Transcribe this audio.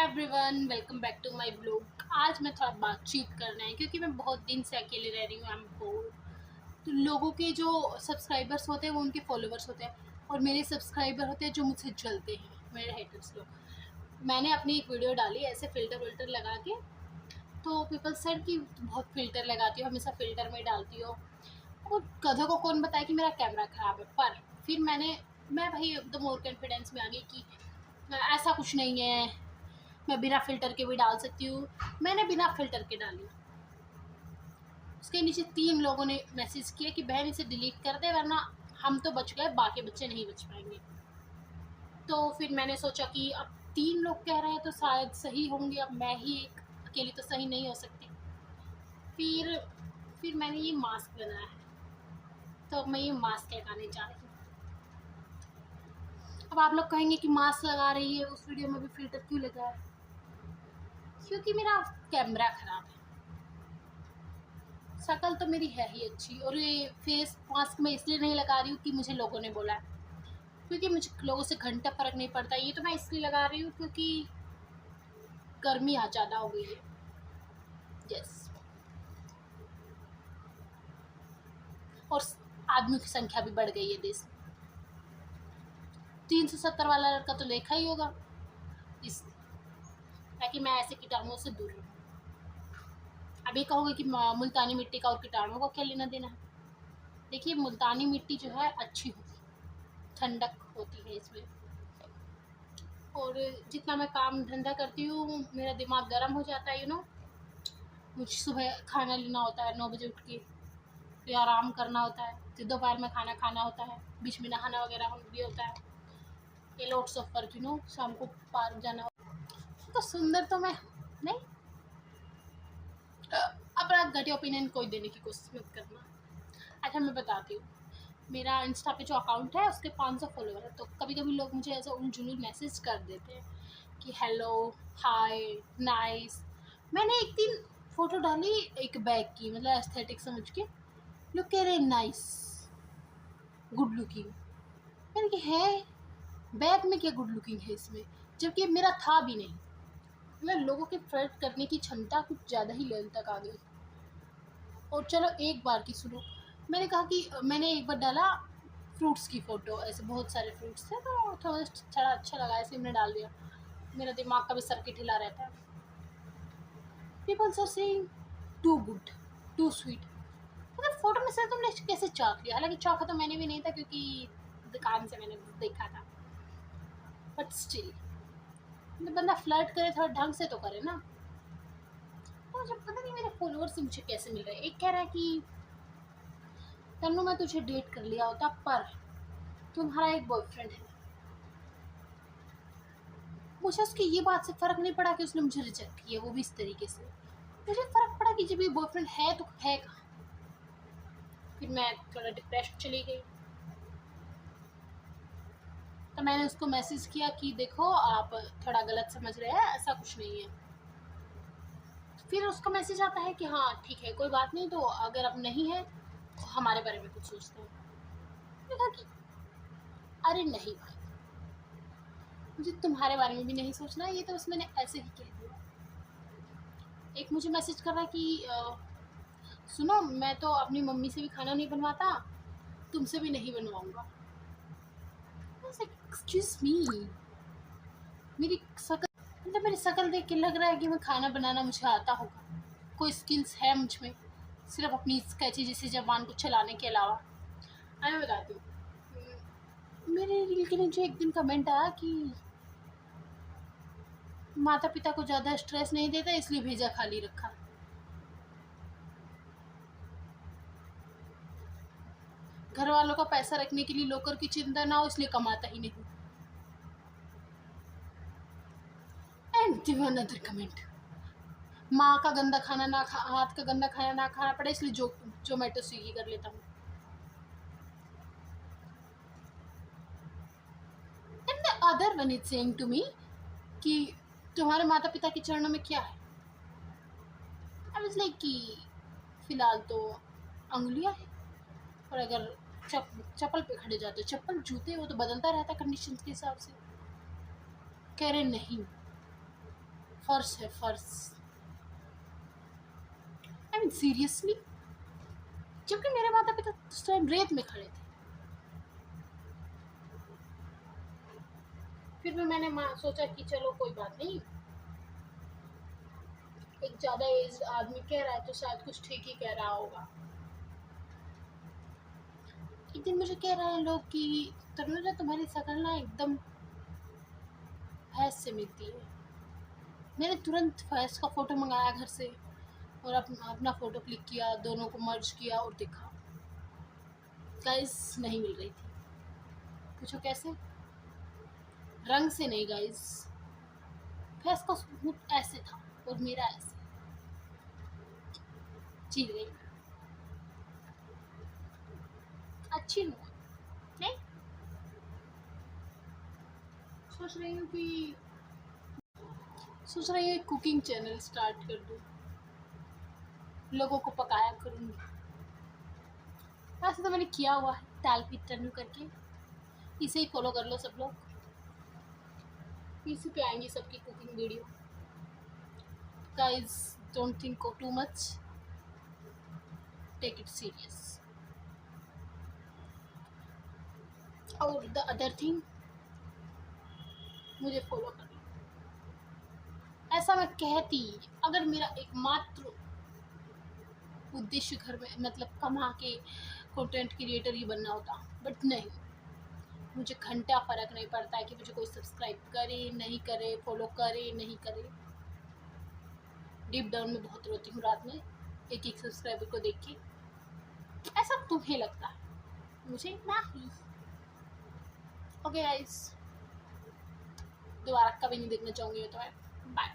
Everyone, welcome back to my blog. आज मैं थोड़ा बातचीत करना है क्योंकि मैं बहुत दिन से अकेले रह रही हूँ। I am bore. तो लोगों के जो सब्सक्राइबर्स होते हैं वो उनके फॉलोअर्स होते हैं और मेरे सब्सक्राइबर होते हैं जो मुझसे जलते हैं, मेरे हेटर्स लोग। मैंने अपनी एक वीडियो डाली ऐसे फ़िल्टर विल्टर लगा के, तो पीपल सेड कि बहुत फ़िल्टर लगाती हो, हमेशा फ़िल्टर में डालती हो। और गधों को कौन बताए कि मेरा कैमरा ख़राब है। पर फिर मैं भाई एकदम और कॉन्फिडेंस में आ गई कि ऐसा कुछ नहीं है, मैं बिना फ़िल्टर के भी डाल सकती हूँ। मैंने बिना फ़िल्टर के डाली। उसके नीचे 3 लोगों ने मैसेज किया कि बहन इसे डिलीट कर दे, वरना हम तो बच गए, बाकी बच्चे नहीं बच पाएंगे। तो फिर मैंने सोचा कि अब 3 लोग कह रहे हैं तो शायद सही होंगे, अब मैं ही एक अकेली तो सही नहीं हो सकती। फिर फिर मैंने ये मास्क बनाया है, तो अब मैं ये मास्क लगाने जा रही हूँ। अब आप लोग कहेंगे कि मास्क लगा रही है, उस वीडियो में भी फ़िल्टर क्यों लगा है? क्योंकि मेरा कैमरा ख़राब है। शक्ल तो मेरी है ही अच्छी, और ये फेस मास्क मैं इसलिए नहीं लगा रही हूँ कि मुझे लोगों ने बोला है, क्योंकि मुझे लोगों से घंटा फ़र्क नहीं पड़ता। ये तो मैं इसलिए लगा रही हूँ क्योंकि गर्मी आज ज़्यादा हो गई है। यस। और आदमियों की संख्या भी बढ़ गई है देश में। 370 वाला लड़का तो देखा ही होगा, इस ताकि मैं ऐसे कीटाणुओं से दूर रहूँ। अभी कहोगे कि मुल्तानी मिट्टी का और कीटाणुओं को क्या लेना देना है? देखिए, मुल्तानी मिट्टी जो है अच्छी होती है, ठंडक होती है इसमें। और जितना मैं काम धंधा करती हूँ मेरा दिमाग गर्म हो जाता है। मुझे सुबह खाना लेना होता है 9 बजे उठ के, फिर आराम करना होता है, फिर दोपहर में खाना खाना होता है, बीच में नहाना वगैरह भी होता है। ये लॉट्स ऑफ वर्क, शाम को पार्क जाना होता है। तो सुंदर तो मैं नहीं। अपना घटिया ओपिनियन कोई देने की कोशिश मत करना। अच्छा, मैं बताती हूँ। मेरा इंस्टा पे जो अकाउंट है उसके 500 फॉलोअर है, तो कभी कभी लोग मुझे ऐसा उलझुल मैसेज कर देते हैं कि हेलो, हाय, नाइस। मैंने एक दिन फ़ोटो डाली एक बैग की, मतलब एस्थेटिक समझ के, लोग कह रहे नाइस, गुड लुकिंग। मैंने कहा है, बैग में क्या गुड लुकिंग है इसमें, जबकि मेरा था भी नहीं। मतलब लोगों के फ्लर्ट करने की क्षमता कुछ ज़्यादा ही लेवल तक आ गई। और चलो एक बार की सुनो। मैंने कहा कि मैंने एक बार डाला फ्रूट्स की फ़ोटो, ऐसे बहुत सारे फ्रूट्स थे, तो थोड़ा अच्छा लगा, ऐसे मैंने डाल दिया। मेरा दिमाग का भी सर्किट हिला रहता है। Peoples are saying too good, too sweet. मतलब फ़ोटो में से तुमने कैसे चाख लिया? हालाँकि चाखा तो मैंने भी नहीं था, क्योंकि दुकान से मैंने देखा था। बट स्टिल, मतलब बंदा फ्लर्ट करे थोड़ा ढंग से तो करे ना। तो मुझे पता नहीं मेरे फॉलोअर्स मुझे कैसे मिल रहे हैं। एक कह रहा है कि तन्नू मैं तुझे डेट कर लिया होता, पर तुम्हारा एक बॉयफ्रेंड है। मुझे उसकी ये बात से फ़र्क नहीं पड़ा कि उसने मुझे रिजेक्ट किया, वो भी इस तरीके से। मुझे फ़र्क पड़ा कि जब ये बॉयफ्रेंड है तो है कहाँ। फिर मैं थोड़ा डिप्रेशन चली गई। तो मैंने उसको मैसेज किया कि देखो, आप थोड़ा गलत समझ रहे हैं, ऐसा कुछ नहीं है। फिर उसका मैसेज आता है कि हाँ ठीक है, कोई बात नहीं, तो अगर अब नहीं है तो हमारे बारे में कुछ सोचते हैं। मैंने कहा कि अरे नहीं भाई, मुझे तुम्हारे बारे में भी नहीं सोचना है, ये तो बस मैंने ऐसे ही कह दिया। एक मुझे मैसेज कर रहा है कि सुनो, मैं तो अपनी मम्मी से भी खाना नहीं बनवाता, तुमसे भी नहीं बनवाऊंगा। एक्सक्यूज मी, मेरी शक्ल, मतलब मेरी शक्ल देख के लग रहा है कि मैं खाना बनाना मुझे आता होगा, कोई स्किल्स है मुझ में, सिर्फ अपनी कैची जैसी ज़बान को चलाने के अलावा। मैं बताती हूँ। मेरे रील के नीचे एक दिन कमेंट आया कि माता पिता को ज़्यादा स्ट्रेस नहीं देता, इसलिए भेजा खाली रखा। घर वालों का पैसा रखने के लिए लॉकर की चिंता ना हो, इसलिए कमाता ही नहीं। एंड अनदर कमेंट, माँ का गंदा खाना ना खा, हाथ का गंदा खाना ना खाना पड़े, इसलिए जोमेटो स्विगी कर लेता हूँ। And the other one is saying to me कि तुम्हारे माता पिता के चरणों में क्या है। आई वाज लाइक कि फिलहाल तो अंगुलियाँ हैं, और अगर चप्पल पे खड़े जाते, चप्पल जूते वो तो बदलता रहता कंडीशन के हिसाब से। कह रहे नहीं, फर्श है फर्श। आई मीन सीरियसली, जबकि मेरे माता पिता उस टाइम रेत में खड़े थे। फिर भी मैंने सोचा कि चलो कोई बात नहीं, एक ज़्यादा एज आदमी कह रहा है तो शायद कुछ ठीक ही कह रहा होगा। एक दिन मुझे कह रहे हैं लोग कि तनुजा तुम्हारी शक्ल ना एकदम भैंस से मिलती है। मैंने तुरंत भैंस का फ़ोटो मंगाया घर से और अपना फ़ोटो क्लिक किया, दोनों को मर्ज किया और देखा, गाइस नहीं मिल रही थी। पूछो कैसे? रंग से नहीं गाइस, भैंस का सूट ऐसे था और मेरा ऐसे। जीत गई, अच्छी हूँ नहीं। सोच रही हूँ कुकिंग चैनल स्टार्ट कर दूँ, लोगों को पकाया करूँगी। वैसे तो मैंने किया हुआ है टालपी टन्नू करके, इसे ही फॉलो कर लो सब लोग, इसी पे आएंगी सबकी cooking video. Guys don't think too much, take it serious. और द अदर थिंग, मुझे फॉलो कर लो। ऐसा मैं कहती अगर मेरा एकमात्र उद्देश्य घर में मतलब कमा के कंटेंट क्रिएटर ही बनना होता, बट नहीं, मुझे घंटा फ़र्क नहीं पड़ता है कि मुझे कोई सब्सक्राइब करे नहीं करे, फॉलो करे नहीं करे। डीप डाउन में बहुत रोती हूँ रात में एक एक सब्सक्राइबर को देख के। ऐसा तुम्हें लगता है, मुझे नहीं। ओके गाइस, दोबारा कभी नहीं देखना चाहूँगी मैं तुम्हें। बाय।